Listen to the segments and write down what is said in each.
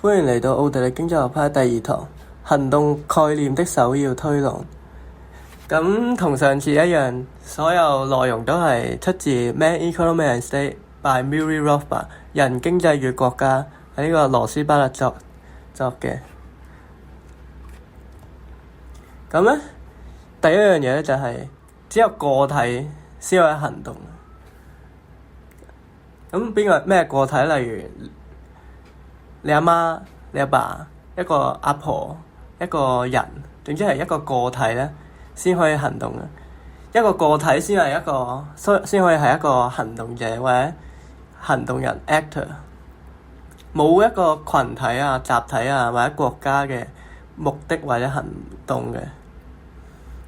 歡迎嚟到奧地利經濟學派第2堂行動概念的首要推論。咁同上次一樣，所有內容都係出自《Man, Economy and State》by Murray Rothbard， 人、經濟與國家，係呢個羅斯巴特作嘅。咁咧，第一樣嘢咧就係只有個體先可以行動。咁咩個體？例如你阿媽、你阿爸、一個阿婆、一個人，總之係一個個體咧，先可以行動嘅。一個個體先可以係一個行動者或者行動人 actor。冇一個群體啊、集體啊或者國家嘅目的或者行動嘅。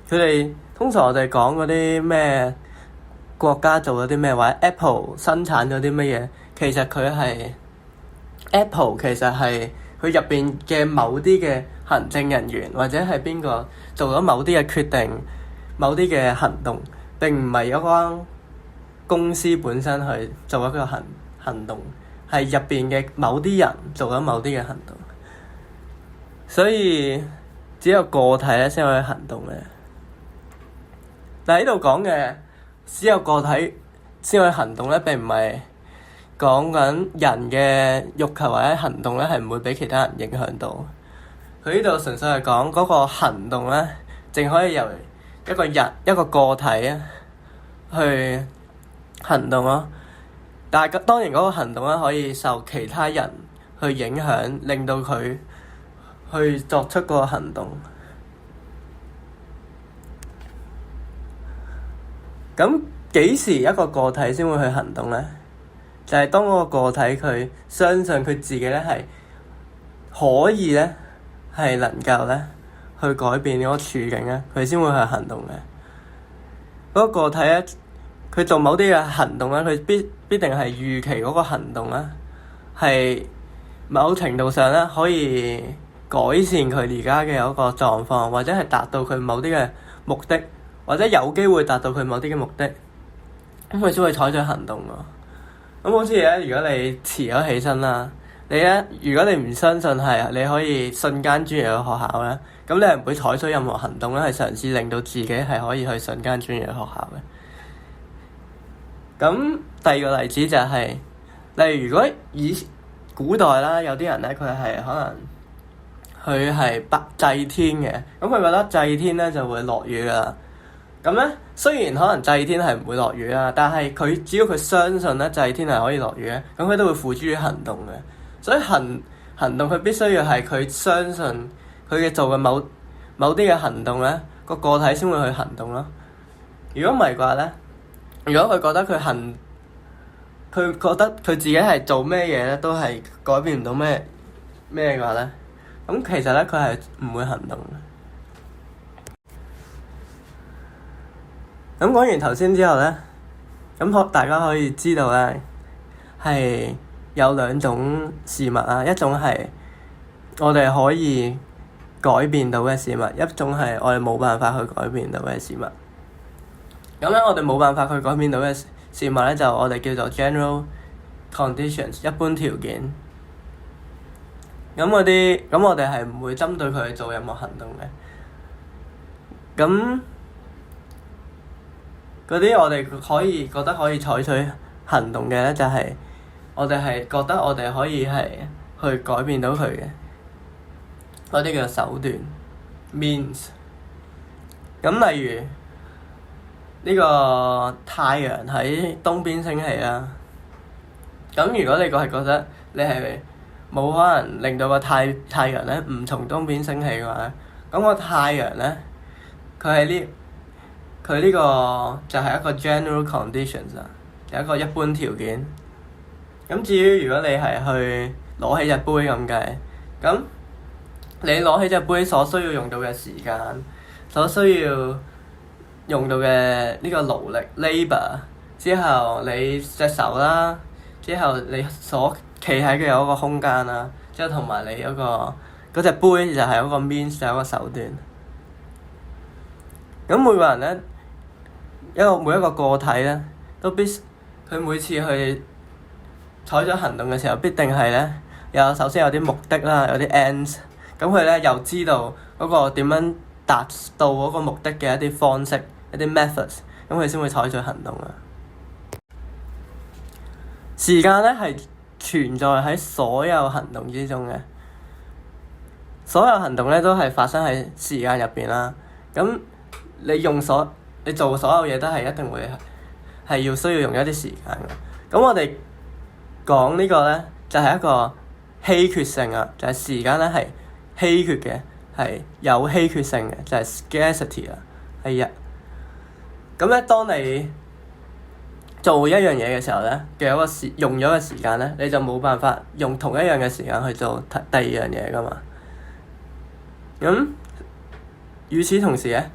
佢哋通常我哋講嗰啲咩國家做咗啲咩，或者 Apple 生產咗啲乜嘢，其實佢係Apple 其實係佢入邊嘅某啲嘅行政人員或者係邊個做咗某啲嘅決定、某啲嘅行動，並唔係一間公司本身去做一個行動，係入邊嘅某啲人做咗某啲嘅行動。所以只有個體咧先可以行動嘅。但係呢度講嘅只有個體先可以行動咧，並唔係講緊人嘅欲求或者行動咧係唔會俾其他人影響到。佢呢度純粹係講嗰個行動咧，淨可以由一個人一個個體啊去行動咯。但係當然嗰個行動咧可以受其他人去影響，令到佢去作出嗰個行動。咁幾時一個個體先會去行動咧？就係當嗰個個體佢相信佢自己咧係可以咧係能夠咧去改變嗰個處境咧，佢先會去行動嘅。嗰個個體咧，佢做某啲嘅行動咧，佢必定係預期嗰個行動咧係某程度上咧可以改善佢而家嘅嗰個狀況，或者係達到佢某啲嘅目的，或者有機會達到佢某啲嘅目的，咁佢先會採取行動咯。咁好似咧，如果你遲咗起身啦，如果你唔相信係你可以瞬間轉移去學校咧，咁你係唔會採取任何行動咧，係嘗試令到自己係可以去瞬間轉移去學校嘅。咁第二個例子就係，例如如果以古代啦，有啲人咧佢係可能佢係祭天嘅，咁佢覺得祭天咧就會落雨㗎喇。咁咧，雖然可能祭天係唔會落雨啦，但係佢只要佢相信咧祭天係可以落雨咧，咁佢都會付諸於行動嘅。所以行動佢必須要係佢相信佢嘅做嘅某啲嘅行動咧，個體先會去行動咯。如果唔係嘅話咧，如果佢覺得佢自己係做咩嘢咧都係改變唔到咩嘅話咧，咁其實咧佢係唔會行動嘅。咁講完頭先之後咧，咁大家可以知道咧，係有兩種事物啊，一種係我哋可以改變到嘅事物，一種係我哋冇辦法去改變到嘅事物。咁咧，我哋冇辦法去改變到嘅事物咧，就我哋叫做 general conditions 一般條件。咁我哋係唔會針對佢去做任何行動嘅。咁嗰啲我哋覺得可以採取行動嘅咧，就係我哋係覺得我哋可以係去改變到佢嘅嗰啲叫手段 means。咁例如呢個太陽喺東邊升起啦，咁如果你係覺得你係冇可能令到個太陽咧唔從東邊升起嘅話咧，咁個太陽咧佢呢個就係一個 general conditions 啊，就係一個一般條件。咁至於如果你係去攞起隻杯咁計，咁你攞起隻杯所需要用到嘅時間，所需要用到嘅呢個勞力 labour 之後，你隻手啦，之後你所企喺嘅嗰個空間啦，之後同埋你嗰隻杯就係嗰個 means 就係一個手段。咁每個人咧，每一個個體咧，佢每次去採取行動嘅時候，必定係咧首先有啲目的啦，有啲 ends，咁佢咧又知道嗰個點樣達到嗰個目的嘅一啲方式、一啲 methods，咁佢先會採取行動啊。時間咧係存在喺所有行動之中嘅，所有行動咧都係發生喺時間入邊啦。咁你做所有嘢都係一定會係要需要用一啲時間嘅。咁我哋講呢個咧就係一個稀缺性啊，就係時間咧係稀缺嘅，係有稀缺性嘅，就係 scarcity 啊，係啊。咁咧，當你做一樣嘢嘅時候咧，用咗嘅時間咧，你就冇辦法用同一樣嘅時間去做第二樣嘢噶嘛。咁與此同時咧，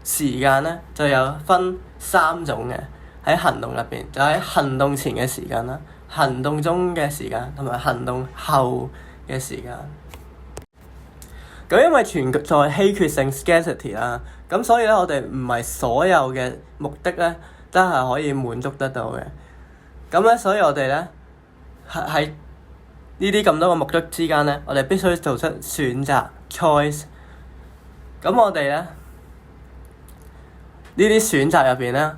時間咧就有分三種嘅，喺行動入邊，就喺行動前嘅時間啦，行動中嘅時間同埋行動後嘅時間。咁因為存在稀缺性 scarcity 啦，咁所以咧我哋唔係所有嘅目的咧都係可以滿足得到嘅。咁咧，所以我哋咧喺呢啲咁多個目的之間咧，我哋必須做出選擇 choice。咁我哋咧呢啲選擇入邊咧，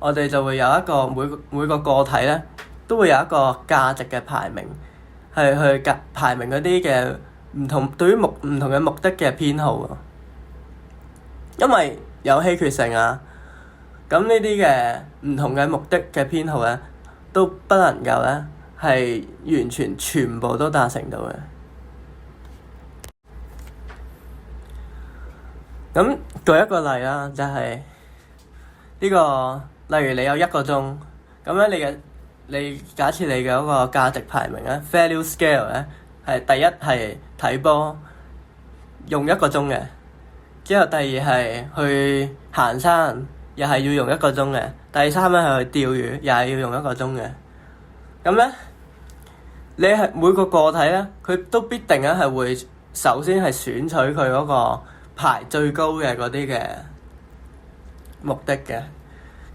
我哋就會有一個每個個體咧都會有一個價值嘅排名，係去排名嗰啲嘅對於唔同嘅目的嘅偏好啊。因為有稀缺性啊，咁呢啲嘅唔同嘅目的嘅偏好咧，都不能夠咧係完全全部都達成到嘅。咁舉一個例啦，就係呢個，例如你有1個鐘，咁咧你假設你嘅嗰個價值排名咧 value scale 咧係第一係睇波用1個鐘嘅，之後第二係去行山，又係要用1個鐘嘅，第三咧係去釣魚，又係要用1個鐘嘅。咁咧，你係每個個體咧，佢都必定咧係會首先係選取佢嗰個排最高嘅嗰啲嘅目的嘅。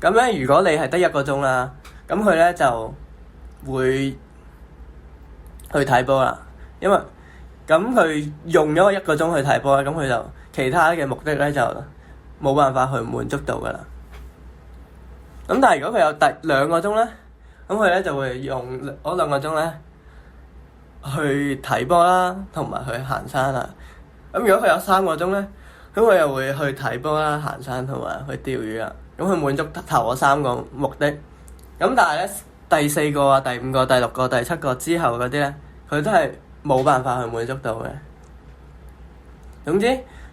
咁咧，如果你係得1個鐘啦，咁佢咧就會去睇波啦，因為咁佢用咗1個鐘去睇波咧，咁佢就其他嘅目的咧就冇辦法去滿足到噶啦。咁但係如果佢有2個鐘咧，咁佢咧就會用嗰2個鐘咧去睇波啦，同埋去行山啦。咁如果佢有3個鐘咧，咁佢又會去睇波啦、行山同埋去釣魚啦。咁佢滿足頭嗰3個目的。咁但係咧第4個啊、第5個、第6個、第7個之後嗰啲咧，佢都係冇辦法去滿足到嘅。總之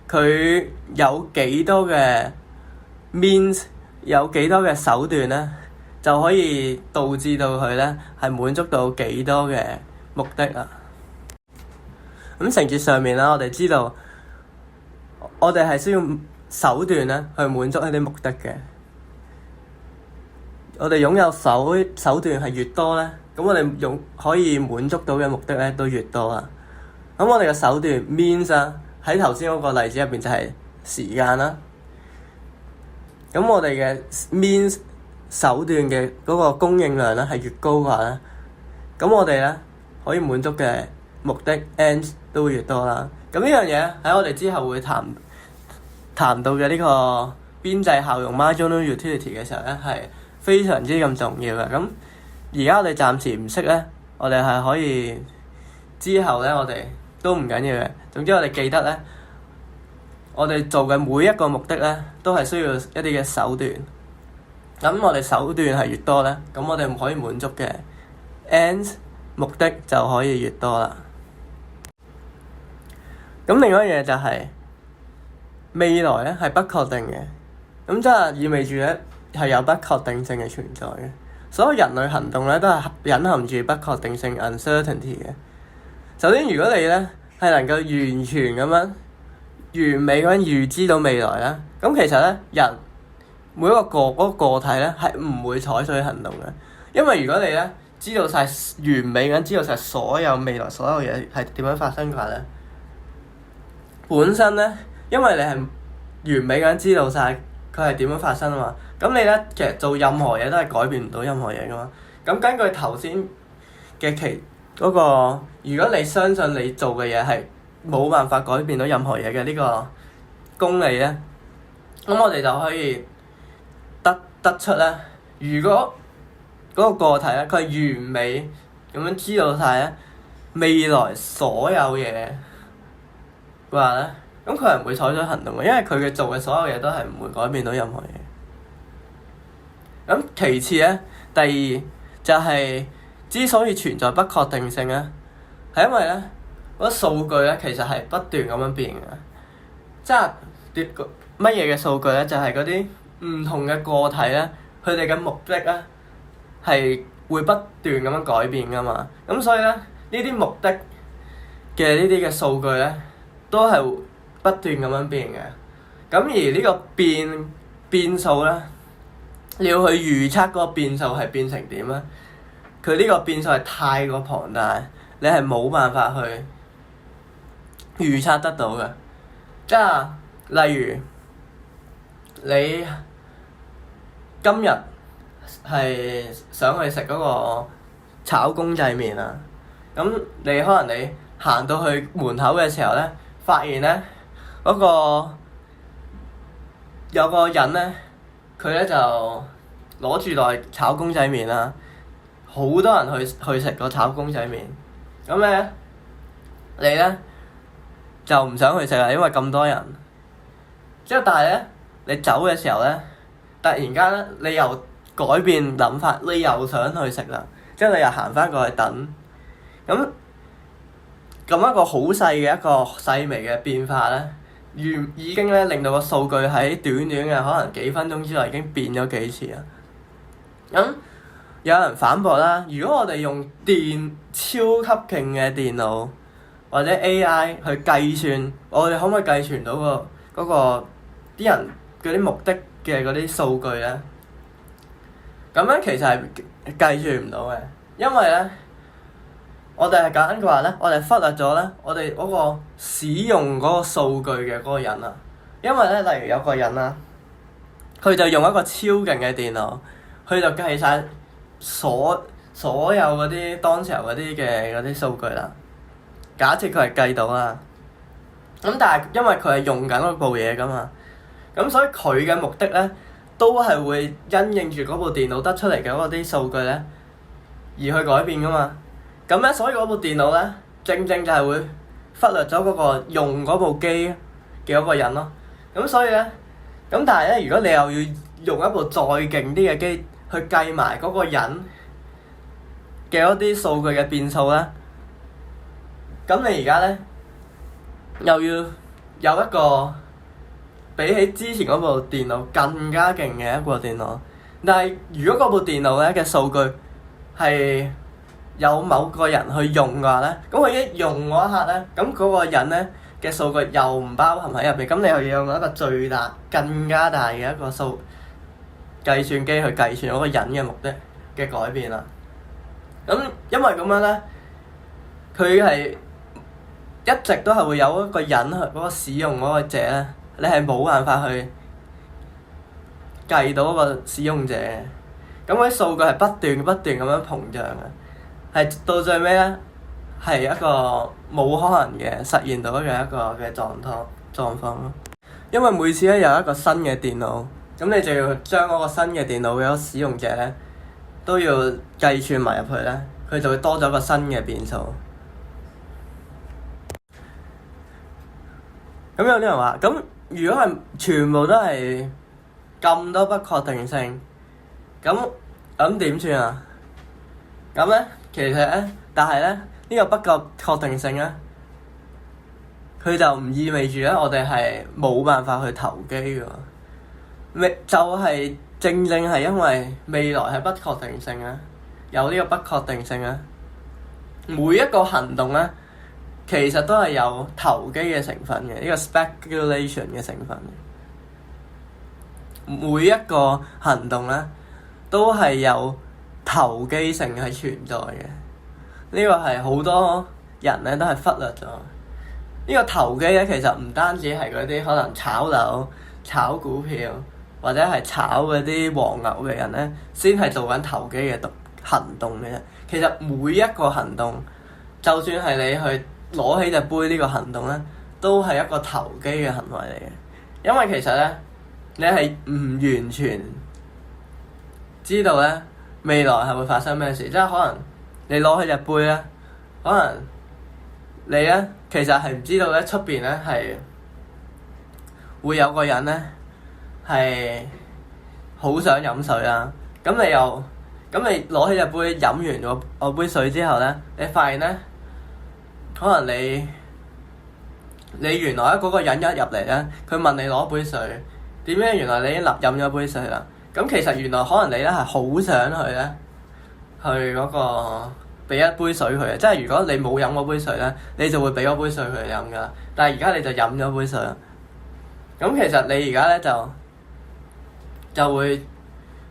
佢有幾多嘅 means， 有幾多嘅手段咧，就可以導致到佢咧係滿足到幾多嘅目的啊。咁情節上面啦，我哋知道我哋係需要手段咧去滿足一啲目的嘅。我哋擁有手段係越多咧，咁我哋可以滿足到嘅目的咧都越多啦。咁我哋嘅手段 means 啊，喺頭先嗰個例子入邊就係時間啦。咁我哋嘅 means 手段嘅嗰個供應量咧係越高嘅話咧，咁我哋咧可以滿足嘅目的 ends 都會越多啦。咁呢樣嘢喺我哋之後會談到嘅呢個邊際效用 marginal utility 嘅時候咧係非常之咁重要嘅。咁而家我哋暫時唔識咧，我哋係可以之後咧我哋都唔緊要嘅。總之我哋記得咧，我哋做嘅每一個目的咧都係需要一啲嘅手段。咁我哋手段係越多咧，咁我哋唔可以滿足嘅 ends 目的就可以越多啦。咁另外一樣嘢就係未來咧係不確定嘅，咁即係意味住咧係有不確定性嘅存在嘅。所有人類行動咧都係隱含住不確定性 uncertainty 嘅。首先，如果你咧係能夠完全咁樣完美咁樣預知到未來咧，咁其實咧人每一個個體咧係唔會採取行動嘅，因為如果你咧知道晒完美咁知道晒所有未來所有嘢係點樣發生嘅話咧，本身咧因為你係完美咁知道晒佢係點樣發生啊嘛，咁你咧其實做任何嘢都係改變唔到任何嘢噶嘛。咁根據頭先嘅嗰個，如果你相信你做嘅嘢係冇辦法改變到任何嘢嘅呢個公理咧，咁我哋就可以得出咧，如果嗰個個體咧，佢係完美咁樣知道晒咧未來所有嘢嘅話咧，咁佢係唔會採取行動嘅，因為佢嘅做嘅所有嘢都係唔會改變到任何嘢。咁其次咧，第二就係之所以存在不確定性咧，係因為咧嗰數據咧其實係不斷咁樣變嘅，即係乜嘢嘅數據咧，就係嗰啲唔同嘅個體咧，佢哋嘅目的咧係會不斷咁樣改變噶嘛。咁所以咧，呢啲目的嘅呢啲嘅數據咧，都係不斷咁樣變嘅。咁而呢個變數咧，你要去預測嗰個變數係變成點咧？佢呢個變數係太過龐大，你係冇辦法去預測得到嘅。即係例如你今日係想去食嗰個炒公仔麵啊，咁你可能你行到去門口嘅時候咧，發現咧嗰個有個人咧，佢咧就攞住袋炒公仔麵啦，好多人去食個炒公仔麵，咁咧你咧就唔想去食啦，因為咁多人。之後但係咧，你走嘅時候咧，突然間咧你又改變諗法，你又想去食啦，之後你又行翻過去等，咁一個好細嘅一個細微嘅變化咧，已經咧令到個數據喺短短嘅可能幾分鐘之內已經變咗幾次啦。咁有人反駁啦，如果我哋用超級勁嘅電腦或者 AI 去計算，我哋可唔可以計算到嗰個啲人嗰啲目的嘅嗰啲數據咧？咁樣其實係計算唔到嘅，因為咧，我哋係揀嘅話咧，我哋忽略咗咧，我哋嗰個使用嗰個數據嘅嗰個人啊。因為咧，例如有個人啦，佢就用一個超勁嘅電腦，佢就計晒所有嗰啲當時候嗰啲嘅嗰啲數據啦。假設佢係計到啦，咁但係因為佢係用緊嗰部嘢噶嘛，咁所以佢嘅目的咧，都係會因應住嗰部電腦得出嚟嘅嗰啲數據咧，而去改變噶嘛。咁咧，所以嗰部電腦咧，正就係會忽略咗嗰個用嗰部機嘅嗰個人咯。咁所以咧，咁但係咧，如果你又要用一部再勁啲嘅機去計埋嗰個人嘅嗰啲數據嘅變數咧，咁你而家咧又要有一個比起之前嗰部電腦更加勁嘅一部電腦，但係如果嗰部電腦咧嘅數據係有某個人去用嘅話咧，咁佢一用嗰一刻咧，咁嗰個人咧嘅數據又唔包含喺入邊，咁你又要用一個最大、更加大嘅一個計算機去計算嗰個人嘅目的嘅改變啦。咁因為咁樣咧，佢係一直都係會有一個人去嗰個使用嗰個者咧，你係冇辦法去計到嗰個使用者嘅。咁嗰啲數據係不斷咁樣膨脹嘅。係到最尾咧，係一個冇可能嘅實現到嘅一個嘅狀況咯。因為每次咧有一個新嘅電腦，咁你就要將嗰個新嘅電腦嘅使用者咧都要計算埋入去咧，佢就會多咗個新嘅變數。咁有啲人話：咁如果係全部都係咁多不確定性，咁點算啊？咁咧？其實咧，但係咧，呢個不確定性咧，佢就唔意味住咧，我哋係冇辦法去投機嘅喎。就係正係因為未來係不確定性咧，有呢個不確定性咧，每一個行動咧，其實都係有投機嘅成分嘅，呢個 speculation 嘅成分嘅。每一個行動咧，都係有投機性係存在嘅，呢個係好多人咧都係忽略咗。呢個投機咧，其實唔單止係嗰啲可能炒樓、炒股票或者係炒嗰啲黃牛嘅人咧，先係做緊投機嘅行動嘅啫。其實每一個行動就算係你去攞起隻杯呢個行動咧，都係一個投機嘅行為嚟嘅。因為其實咧，你係唔完全知道咧未來係會發生咩事，即係可能你攞起隻杯咧，可能你咧其實係唔知道咧出邊咧係會有個人咧係好想飲水啦。咁你攞起隻杯飲完嗰杯水之後咧，你發現咧可能你原來嗰個人一入嚟咧，佢問你攞杯水，點解原來你已經飲咗杯水啦？咁其實原來可能你咧係好想去嗰個俾一杯水佢嘅，即係如果你冇飲嗰杯水咧，你就會俾嗰杯水佢飲噶。但係而家你就飲咗杯水啦。咁其實你而家咧就會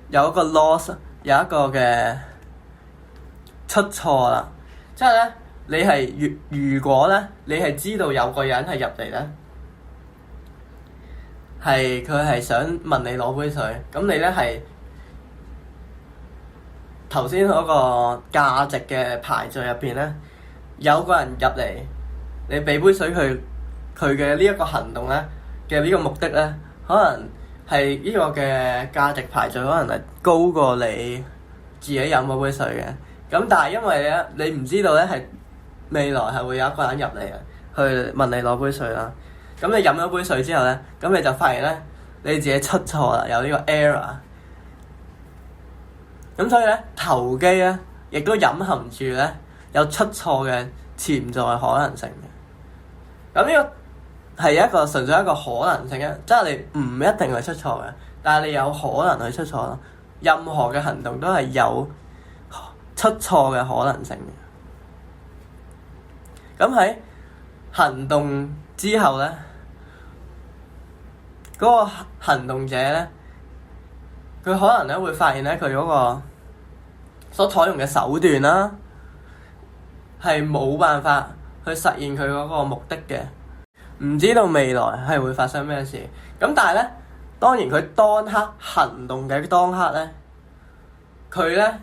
有一個 loss， 有一個嘅出錯啦。即係咧，你係如果咧，你係知道有個人係入嚟咧，佢係想問你攞杯水，咁你咧係頭先嗰個價值嘅排序入邊咧，有個人入嚟，你俾杯水佢嘅呢一個行動咧嘅呢個目的咧，可能係呢個嘅價值排序可能係高過你自己飲嗰杯水嘅。咁但係因為咧，你唔知道咧係未來係會有一個人入嚟啊，去問你攞杯水啦。咁你飲咗杯水之後咧，咁你就發現咧你自己出錯啦，有呢個 error。咁所以咧，投機咧亦都隱含住咧有出錯嘅潛在可能性嘅。咁呢個係一個純粹一個可能性嘅，即係你唔一定係出錯嘅，但係你有可能去出錯咯。任何嘅行動都係有出錯嘅可能性嘅。咁喺行動之後咧，嗰個行動者咧，佢可能咧會發現咧佢嗰個所採用嘅手段啦，係冇辦法去實現佢嗰個目的嘅，唔知道未來係會發生咩事。咁但係咧，當然佢當刻行動嘅當刻咧，佢咧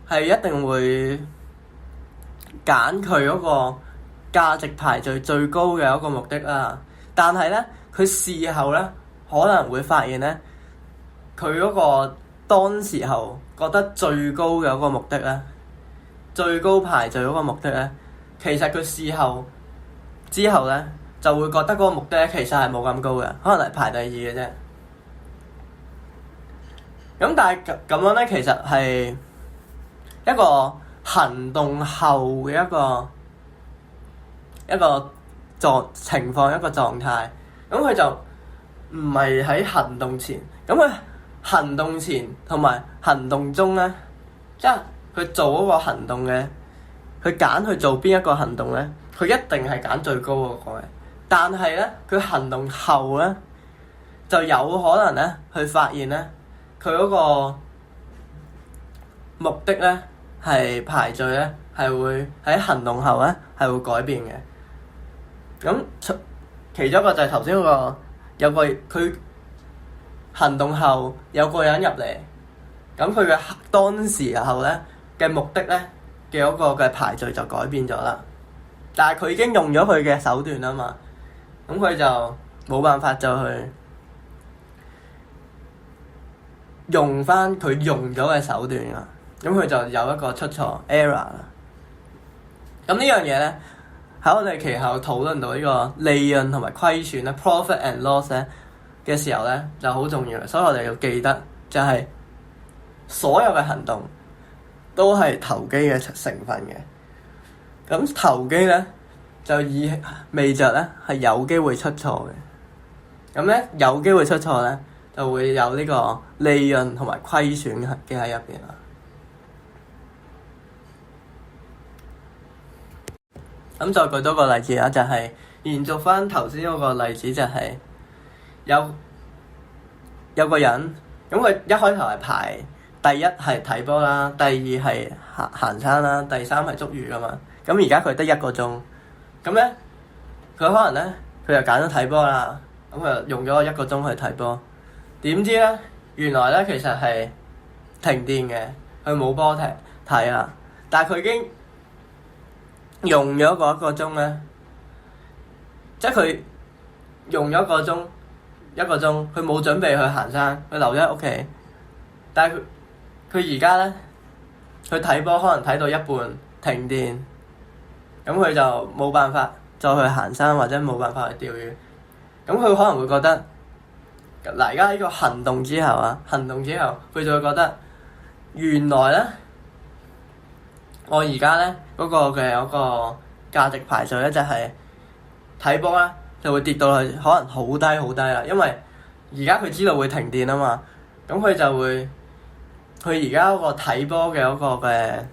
係一定會揀佢嗰個價值排序最高嘅一個目的啦。但係咧，佢事後咧可能會發現咧，佢嗰個當時候覺得最高嘅嗰個目的咧，最高排序嗰個目的咧，其實佢事後之後咧就會覺得嗰個目的咧其實係冇咁高嘅，可能係排第二嘅啫。咁但係咁樣咧，其實係一個行動後嘅一個情況，一個狀態。咁佢就唔係喺行動前。咁佢行動前同埋行動中咧，即係佢做嗰個行動嘅，佢揀去做邊一個行動咧，佢一定係揀最高嗰個嘅。但係咧，佢行動後咧，就有可能咧去發現咧，佢嗰個目的咧係排序咧係會喺行動後咧係會改變嘅。咁其中一個就係頭先嗰個有個佢行動後有個人入嚟，咁佢嘅當時候咧嘅目的咧嘅嗰個嘅排序就改變咗啦。但係佢已經用咗佢嘅手段啊嘛，咁佢就冇辦法就去用翻佢用咗嘅手段啊。咁佢就有一個出錯 error 啦。咁呢樣嘢咧喺我哋其後討論到呢個利潤同埋虧損咧 profit and loss 咧嘅時候咧就好重要，所以我哋要記得就係所有嘅行動都係投機嘅成分嘅。咁投機咧就意味著咧係有機會出錯嘅。咁咧有機會出錯咧就會有呢個利潤同埋虧損嘅喺入邊啦。咁再舉多個例子啦，就係延續翻頭先嗰個例子，就係有個人，咁佢一開頭係排第一係睇波啦，第二係行山啦，第三係捉魚噶嘛。咁而家佢得1個鐘，咁咧佢可能咧佢就揀咗睇波啦，咁佢就用咗1個鐘去睇波。點知咧原來咧其實係停電嘅，佢冇波睇啦，但係佢已經用咗嗰一個鐘咧，即係佢用咗一個鐘，佢冇準備去行山，佢留咗喺屋企。但係佢而家咧，佢睇波可能睇到一半停電，咁佢就冇辦法再去行山或者冇辦法去釣魚。咁佢可能會覺得，嗱而家呢個行動之後佢就會覺得原來咧，我而家咧嗰個價值排序咧就係睇波咧就會跌到去可能好低啦，因為而家佢知道會停電啊嘛，咁佢就會佢而家嗰個睇波嘅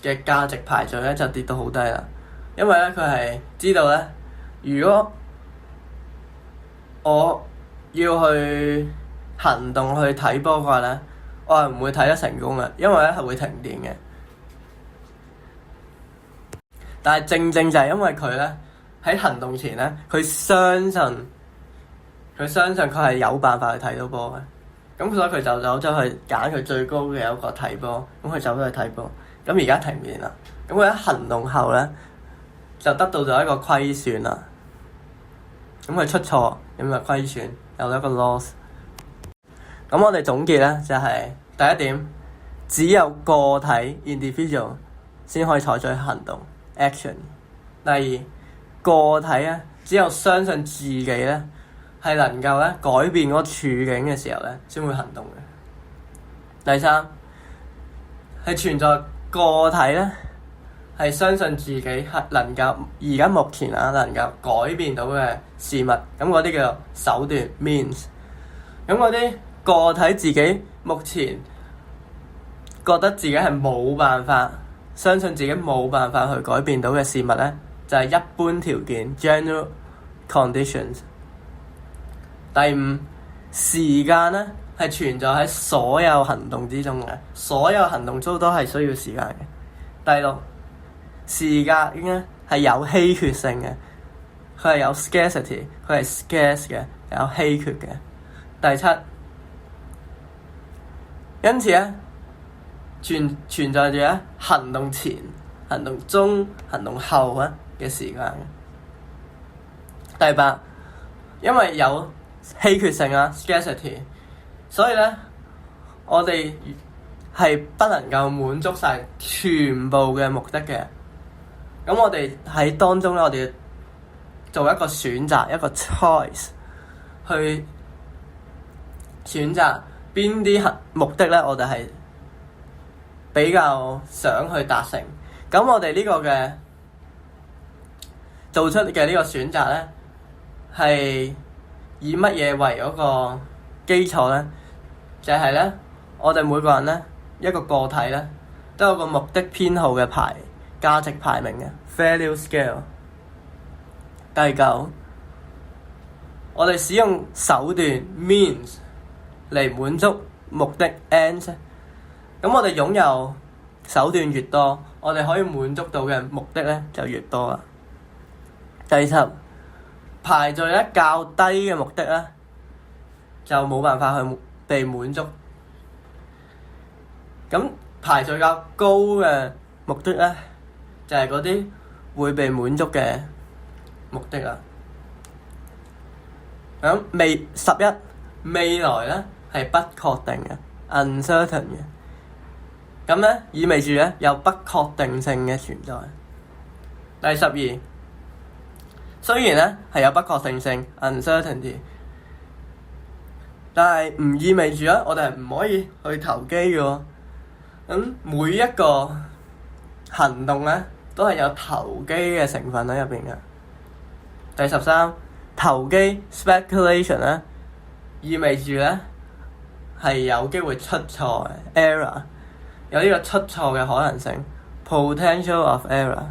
嘅價值排序咧就跌到好低啦，因為咧佢係知道咧，如果我要去行動去睇波嘅話咧，我係唔會睇得成功嘅，因為咧係會停電嘅。但係正正就係因為佢咧喺行動前咧，佢相信佢係有辦法去睇到波嘅，咁所以佢就走咗去揀佢最高嘅一個睇波，咁佢走咗去睇波，咁而家停電啦，咁佢喺行動後咧就得到咗一個虧損啦，咁佢出錯，咁咪虧損，有咗一個 loss。咁我哋總結咧就係第一點，只有個體 individual 先可以採取行動 action。第二，個體咧只有相信自己咧係能夠咧改變嗰個處境嘅時候咧先會行動嘅。第三，係存在個體咧係相信自己係能夠而家目前能夠改變到嘅事物，咁嗰啲叫做手段 means。咁嗰啲個體自己目前覺得自己係冇辦法，相信自己冇辦法去改變到嘅事物咧，就係一般條件 general conditions。第五，時間咧係存在喺所有行動之中嘅，所有行動都係需要時間嘅。第六，時間咧係有稀缺性嘅，佢係有 scarcity， 佢係 scarce 嘅，有稀缺嘅。第七，因此咧存在住咧行動前、行動中、行動後嘅時間嘅。第八，因為有稀缺性scarcity， 所以咧我哋係不能夠滿足晒全部嘅目的嘅。咁我哋喺當中咧，我哋做一個選擇，一個 choice， 去選擇邊啲目的咧，我哋係比較想去達成。咁我哋呢個嘅做出嘅呢個選擇咧，係以乜嘢為嗰個基礎咧？就係咧，我哋每個人咧一個個體咧都有個目的編號嘅價值排名嘅 value scale。第九，我哋使用手段 means 嚟滿足目的 ends。咁我哋擁有手段越多，我哋可以滿足到嘅目的咧就越多啦。第十，排序咧較低嘅目的咧就冇辦法去被滿足。咁排序較高嘅目的咧就係嗰啲會被滿足嘅目的啦。咁11，未來咧係不確定嘅 uncertain 嘅。咁咧意味住咧有不確定性嘅存在。第12，雖然咧係有不確定性 uncertainty， 但係唔意味住咧我哋係唔可以去投機嘅喎。咁每一個行動咧都係有投機嘅成分喺入邊嘅。第13，投機 speculation 咧意味住咧係有機會出錯嘅 error， 有呢個出錯嘅可能性 potential of error。